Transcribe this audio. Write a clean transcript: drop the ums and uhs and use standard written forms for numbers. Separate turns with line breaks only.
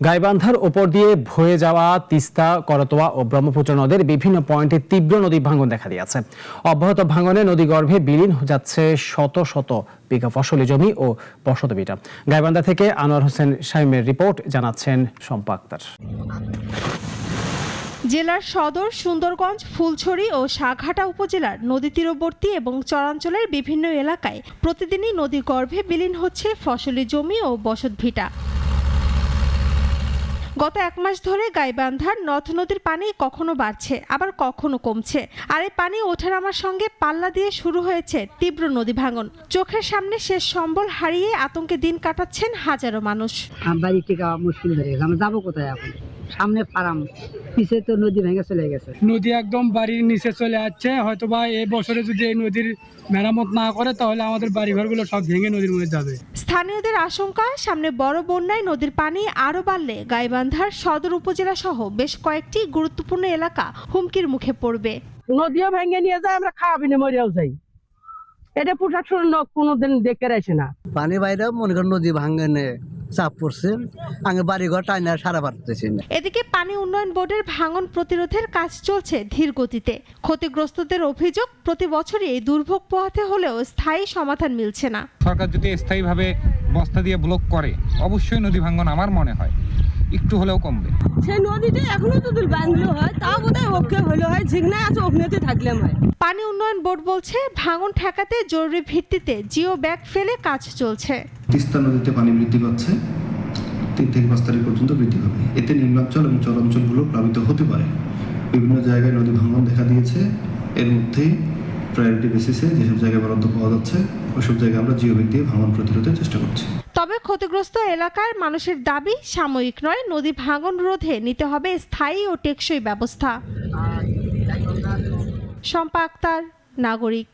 গাইবান্ধার ওপর দিয়ে বয়ে যাওয়া তিস্তা, করতোয়া ও ব্রহ্মপুত্র নদের বিভিন্ন পয়েন্টে তীব্র নদী ভাঙন দেখা দিয়েছে। অব্যাহত ভাঙনে নদীগর্ভে বিলীন যাচ্ছে শত শত বিঘা ফসলি জমি ও বসতভিটা। গাইবান্ধা থেকে আনোয়ার হোসেন শামীমের রিপোর্ট, জানাচ্ছেন শম্পা আক্তার।
জেলার সদর, সুন্দরগঞ্জ, ফুলছড়ি ও সাঘাটা উপজেলার নদী তীরবর্তী এবং চরাঞ্চলের বিভিন্ন এলাকায় প্রতিদিনই নদী গর্ভে বিলীন হচ্ছে ফসলি জমি ও বসতভিটা। গত এক মাস ধরে গাইবান্ধার নদ নদীর পানি কখনো বাড়ছে, আবার কখনো কমছে। আর এই পানি ওঠানামার সঙ্গে পাল্লা দিয়ে শুরু হয়েছে তীব্র নদী ভাঙন। চোখের সামনে শেষ সম্বল হারিয়ে আতঙ্কে দিন কাটাচ্ছেন হাজারো মানুষ।
বাড়ি থেকে মুশকিল হয়ে গেছে, আমরা যাবো কোথায় এখন? সামনে ফার্ম, পিছে তো নদী ভেঙে চলে গেছে।
নদী একদম বাড়ির নিচে চলে যাচ্ছে। হয়তোবা এই বছরে যদি এই নদীর মেরামত না করে তাহলে আমাদের বাড়িঘরগুলো সব ভেঙে নদীর মধ্যে যাবে।
স্থানীয়দের আশঙ্কা, সামনে বড় বন্যায় নদীর পানি আরো বাড়লে গাইবান্ধার সদর উপজেলা সহ বেশ কয়েকটি গুরুত্বপূর্ণ এলাকা হুমকির মুখে পড়বে।
নদীও ভেঙে নিয়ে যায়, আমরা খাওয়া বিনে মরেও যাই। এটা প্রশাসন কোনোদিন দেখে রাখে না।
পানি বাইরে মনে করেন নদী ভাঙনে চাপ পড়ছে, আগে বাড়িঘর টাইনা সারা পারতেছি না।
এদিকে পানি উন্নয়ন বোর্ডের ভাঙন প্রতিরোধের কাজ চলছে ধীর গতিতে। ক্ষতিগ্রস্তদের অভিযোগ, প্রতি বছরই এই দুর্ভোগ পোহাতে হলেও স্থায়ী সমাধান মিলছে না।
সরকার যদি স্থায়ীভাবে বস্তা দিয়ে ব্লক করে, অবশ্যই নদী ভাঙন আমার মনে হয় একটু হলেও কমবে।
সেই নদীতে এখনো যদি বাঁধলো হয় তাও বোধহয় ওকে হলো হয়, ঝিগনা আছে ওখানেতে থাকলাম হয়।
পানি উন্নয়ন বোর্ড বলছে, ভাঙন ঠেকাতে জরুরি ভিত্তিতে জিও ব্যাগ ফেলে কাজ চলছে।
তিস্তা নদীতে পানি বৃদ্ধি পাচ্ছে, 3 থেকে 5 তারিখ পর্যন্ত বৃদ্ধি পাবে। এতে নিম্নাঞ্চল এবং চরাঞ্চলগুলো প্লাবিত হতে পারে। বিভিন্ন জায়গায় নদী ভাঙন দেখা দিয়েছে। এর মধ্যেই প্রায়োরিটি বেসিসে যেসব জায়গায় বরাদ্দ পাওয়া যাচ্ছে ওইসব জায়গায় আমরা জিও ব্যাগ দিয়ে ভাঙন প্রতিরোধের চেষ্টা করছি।
তবে ক্ষতিগ্রস্ত এলাকার মানুষের দাবি সাময়িক নয়, নদী ভাঙন রোধে নিতে হবে স্থায়ী ও টেকসই ব্যবস্থা। শম্পা আক্তার, নাগরিক।